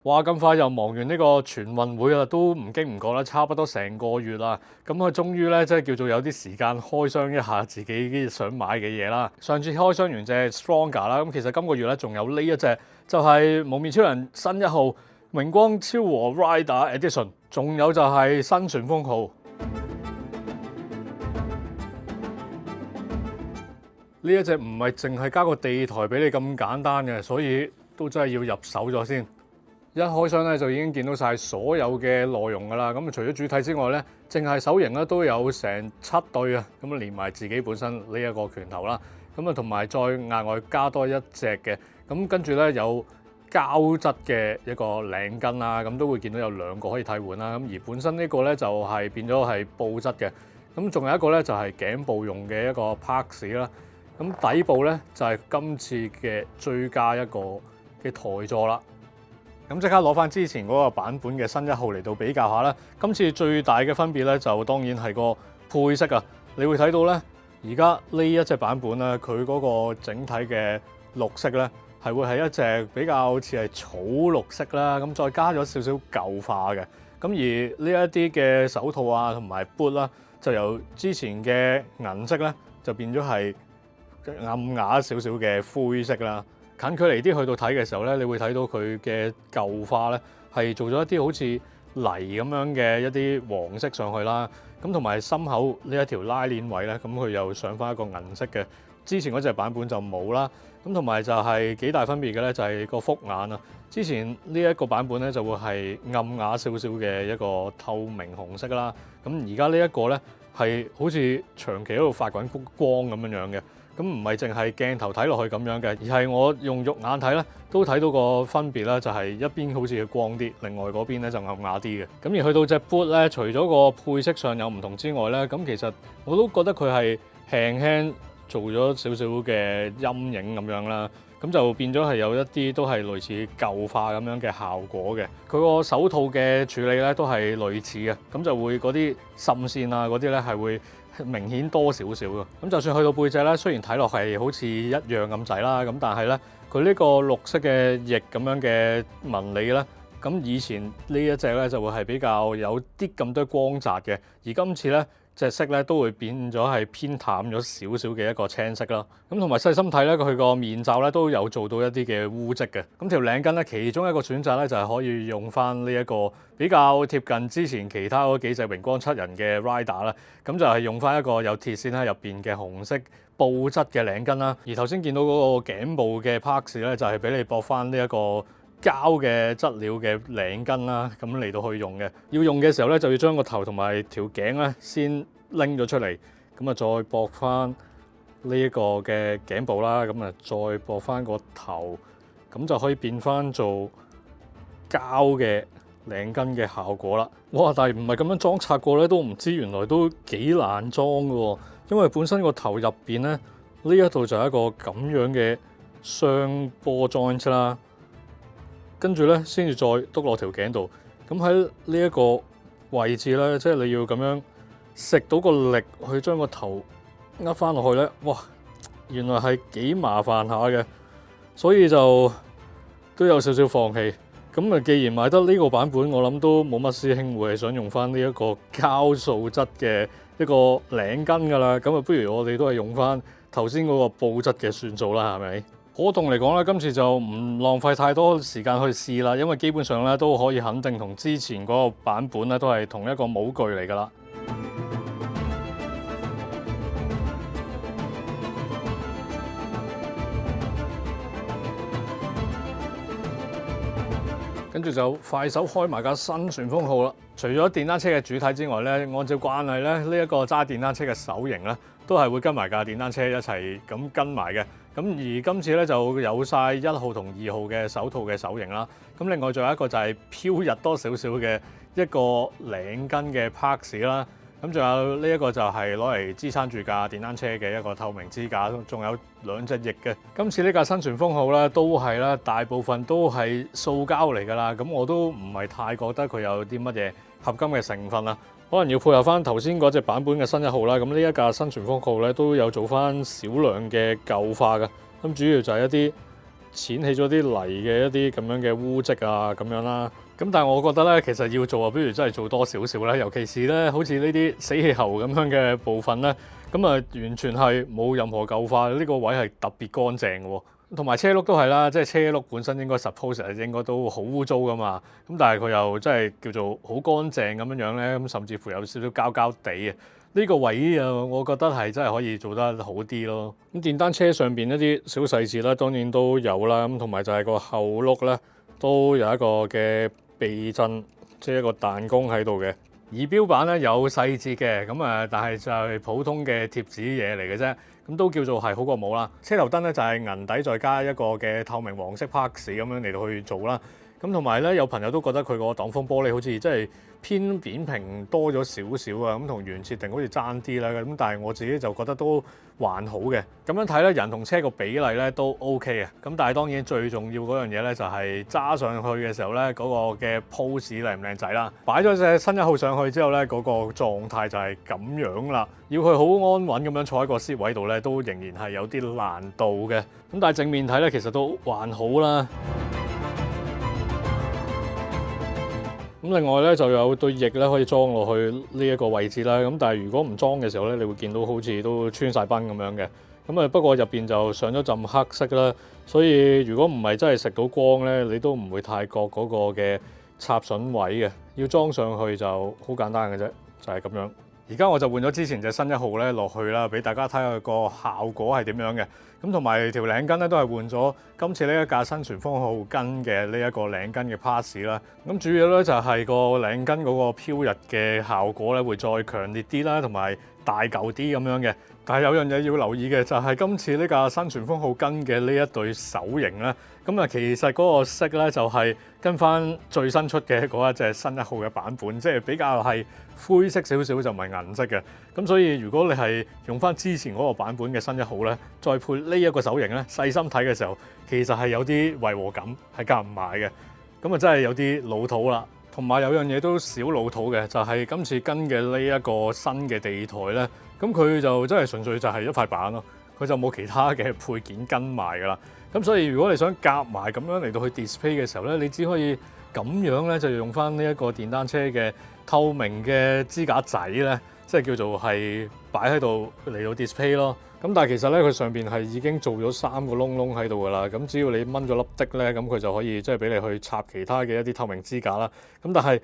哇！咁快又忙完呢個全運會啦，都唔經唔覺啦，差不多成個月啦。咁佢終於咧，即係叫做有啲時間開箱一下自己想買嘅嘢啦。上次開箱完隻 Stronger 啦，咁其實今個月咧仲有呢一隻，就係幪面超人新一號榮光超和 Rider Edition， 仲有就係新旋風號。呢一隻唔係淨係加個地台俾你咁簡單嘅，所以都真係要入手咗先。一開箱咧就已經見到晒所有嘅內容㗎啦。咁除咗主體之外咧，淨係手型咧都有成7對啊。咁啊連埋自己本身呢一個拳頭啦。咁啊同埋再額外加多一隻嘅。咁跟住咧有膠質嘅一個領巾啦。咁都會見到有2個可以替換啦。咁而本身呢個咧就係變咗係布質嘅。咁仲有一個咧就係頸部用嘅一個 Parks 啦。咁底部咧就係今次嘅追加一個嘅台座啦。咁即刻攞翻之前嗰個版本嘅新一號嚟到比較下啦。今次最大嘅分別咧，就當然係個配色啊。你會睇到咧，而家呢一隻版本咧，佢嗰個整體嘅綠色咧，係會係一隻比較似係草綠色啦。咁再加咗少少舊化嘅。咁而呢一啲嘅手套啊，同埋 boot 啦，就由之前嘅銀色咧，就變咗係暗啞少少嘅灰色啦。近距離啲去到睇嘅時候咧，你會睇到佢嘅舊化咧係做咗一啲好似泥咁樣嘅一啲黃色上去啦。咁同埋心口呢一條拉鏈位咧，咁佢又上翻一個銀色嘅。之前嗰隻版本就冇啦。咁同埋就係幾大分別嘅咧，就係個複眼啊。之前呢一個版本咧就會係暗啞少少嘅一個透明紅色啦。咁而家呢一個咧係好似長期喺度發滾光咁樣嘅。咁唔係淨係鏡頭睇落去咁樣嘅，而係我用肉眼睇咧，都睇到個分別啦。就係一邊好似光啲，另外嗰邊咧就暗啞啲嘅。咁而去到隻 boot 咧，除咗個配色上有唔同之外咧，咁其實我都覺得佢係輕輕做咗少少嘅陰影咁樣啦。咁就變咗係有一啲都係類似舊化咁樣嘅效果嘅。佢個手套嘅處理咧都係類似嘅，咁就會嗰啲滲線啊嗰啲咧係會明顯多少少嘅。咁就算去到背脊咧，雖然睇落係好似一樣咁滯啦，咁但係咧佢呢個綠色嘅翼咁樣嘅紋理咧，咁以前呢一隻咧就會係比較有啲咁多光澤嘅，而今次咧隻色咧都會變咗係偏淡咗少少嘅一個青色啦。咁同埋細心睇咧，佢個面罩咧都有做到一啲嘅污跡嘅。咁條領巾咧，其中一個選擇咧就係可以用翻呢一個比較貼近之前其他嗰幾隻榮光7人嘅 Rider 啦。咁就係用翻一個有鐵線喺入邊嘅紅色布質嘅領巾啦。而頭先見到嗰個頸部嘅 Parks 咧，就係俾你駁翻呢一個膠嘅質料嘅領巾啦，咁嚟到去用嘅。要用嘅時候咧，就要將個頭同埋條頸咧先拎咗出嚟，咁啊再駁翻呢一個嘅頸部啦，咁啊再駁翻個頭，咁就可以變翻做膠嘅領巾嘅效果啦。哇！但係唔係咁樣裝拆過咧，都唔知原來都幾難裝㗎喎，因為本身個頭入邊咧呢一度就係一個咁樣嘅雙波 joint 啦。跟住咧，先至再篤落條頸度。咁喺呢一個位置咧，即係你要咁樣食到個力去將個頭握翻落去咧，哇！原來係幾麻煩下嘅，所以就都有少少放棄。咁啊，既然買得呢個版本，我諗都冇乜師兄會係想用翻呢一個膠素質嘅一個領巾㗎啦。咁啊，不如我哋都係用翻頭先嗰個布質嘅算數啦，係咪？可動嚟講咧，今次就唔浪費太多時間去試啦，因為基本上咧都可以肯定同之前嗰個版本咧都係同一個模具嚟㗎啦。跟住就快手開埋架新旋風號啦。除咗電單車嘅主體之外咧，按照慣例咧，呢一個揸電單車嘅手型咧，都係會跟埋架電單車一齊咁跟埋嘅。咁而今次咧就有晒1號同2號嘅手套嘅手型啦。咁另外仲有一個就係飄逸多少少嘅一個領巾嘅 Parks 啦。咁仲有呢一個就係攞嚟支撐住架電單車嘅一個透明支架，仲有2隻翼嘅。今次呢架新旋風號咧都係啦，大部分都係塑膠嚟㗎啦。咁我都唔係太覺得佢有啲乜嘢合金嘅成分啦。可能要配合翻頭先嗰隻版本嘅新1號啦。咁呢一架新旋風號咧都有做翻少量嘅舊化嘅。咁主要就係一啲濺起咗啲泥嘅一啲咁樣嘅污跡啊咁樣啦。咁但係我覺得咧，其實要做啊，不如真係做多少少啦。尤其是咧，好似呢啲死氣喉咁樣嘅部分咧，咁啊完全係冇任何舊化，呢個位係特別乾淨嘅喎。同埋車轆都係啦，即係車轆本身應該 suppose 係應該都好污糟噶嘛。咁但係佢又真係叫做好乾淨咁樣樣咧，咁甚至乎有少少膠膠地嘅。呢個位啊，我覺得係真係可以做得好啲咯。咁電單車上邊一啲小細節啦，當然都有啦。咁同埋就係個後轆咧，都有一個嘅避震，即係一個彈弓喺度嘅。儀錶板咧有細節嘅，咁啊，但係就係普通嘅貼紙嘢嚟嘅啫。咁都叫做係好過冇啦。車頭燈咧就係銀底再加一個嘅透明黃色 parks 咁樣嚟到去做啦。咁同埋咧，有朋友都覺得佢個擋風玻璃好似真係偏扁平多咗少少啊，咁同原設定好似爭啲啦。咁但係我自己就覺得都還好嘅。咁樣睇咧，人同車個比例咧都 OK 嘅。咁但係當然最重要嗰樣嘢咧就係揸上去嘅時候咧，嗰個嘅 pose 靚唔靚仔啦。擺咗隻新1號上去之後咧，嗰個狀態就係咁樣啦。要佢好安穩咁樣坐喺個 seat 位度咧，都仍然係有啲難度嘅。咁但係正面睇咧，其實都還好啦。咁另外咧就有對翼咧可以裝落去呢一個位置啦。咁但係如果唔裝嘅時候咧，你會見到好似都穿晒崩咁樣嘅。咁啊不過入邊就上咗浸黑色啦，所以如果唔係真係食到光咧，你都唔會太覺嗰個嘅插榫位嘅。要裝上去就好簡單嘅啫，就係咁樣。而家我就換咗之前隻新1號咧落去啦，俾大家睇下個效果係點樣嘅。咁同埋條領巾咧都係換咗今次呢一架新旋風號跟嘅呢一個領巾嘅 pass 啦。咁主要咧就係個領巾嗰個飄逸嘅效果咧會再強烈啲啦，同埋大嚿啲咁樣嘅。但係有樣嘢要留意嘅就係今次呢架新旋風號跟嘅呢一對手型咧，咁啊其實嗰個色咧就係跟翻最新出嘅嗰一隻新1號嘅版本，即係比較係灰色少少，就唔係銀色嘅。咁所以如果你係用翻之前嗰個版本嘅新1號咧，再配呢一個手型咧，細心睇嘅時候，其實係有啲違和感，係夾唔埋嘅。咁啊真係有啲老土啦。同埋有樣嘢都少老土嘅，就係今次跟嘅呢一個新嘅地台咧，咁佢就真係純粹就係一塊板咯，佢就冇其他嘅配件跟埋噶啦。咁所以如果你想夾埋咁樣嚟到去 display 嘅時候咧，你只可以咁樣咧，就用翻呢一個電單車嘅透明嘅支架仔咧，即係叫做係擺喺度嚟到 display 咯。咁但係其實咧，佢上邊係已經做咗3個窿窿喺度㗎啦。咁只要你掹咗粒的咧，咁佢就可以即係俾你去插其他嘅一啲透明支架啦。咁但係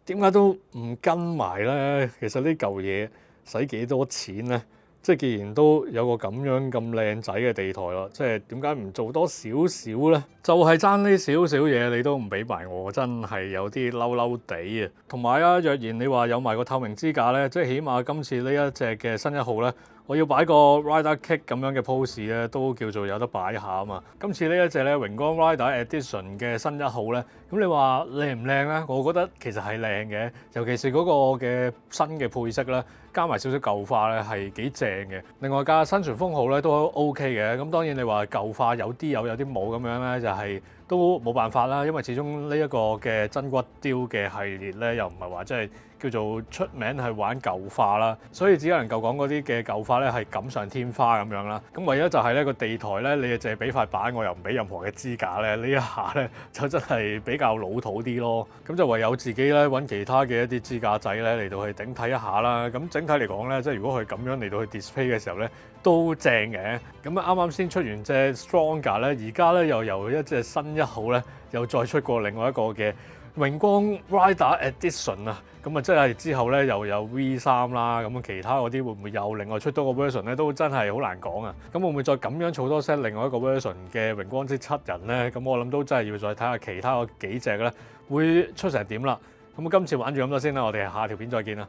點解都唔跟埋咧？其實呢嚿嘢使幾多錢咧？即係既然都有個咁樣咁靚仔嘅地台咯，即係點解唔做多少少咧？就係爭呢少少嘢，你都唔俾埋我，真係有啲嬲嬲地啊！同埋啊，若然你話有埋個透明支架咧，即係起碼今次呢一隻嘅新1號咧，我要擺個 Rider Kick 咁樣嘅 pose 咧，都叫做有得擺下啊嘛！今次呢一隻咧榮光 Rider Edition 嘅新1號咧，咁你話靚唔靚咧？我覺得其實係靚嘅，尤其是嗰個嘅新嘅配色咧，加埋少少舊化咧係幾正嘅。另外架新旋風號咧都 OK 嘅，咁當然你話舊化有啲有啲冇咁樣咧，就係都冇辦法啦，因為始終呢一個嘅真骨雕嘅系列咧，又唔係話即係叫做出名係玩舊化啦，所以只能夠講嗰啲嘅舊化咧係錦上添花咁樣啦。咁唯一就係呢個地台咧，你淨係俾塊板，我又唔俾任何嘅支架咧，呢一下咧就真係比較老土啲咯。咁就唯有自己咧揾其他嘅一啲支架仔咧嚟到去頂替一下啦。咁整體嚟講咧，即係如果佢咁樣嚟到去 display 嘅時候咧，都正嘅。咁啱啱先出完隻 Stronger 咧，而家咧又由一隻新1號咧，又再出過另外一個嘅榮光 Rider Edition 啊。咁啊，即係之後咧又有 V3啦，咁其他嗰啲會唔會又另外出多個 version 咧？都真係好難講啊！咁會唔會再咁樣儲多 set 另外一個 version 嘅榮光之7人咧？咁我諗都真係要再睇下其他嗰幾隻咧會出成點啦。咁今次玩住咁多先啦，我哋下條片再見啦。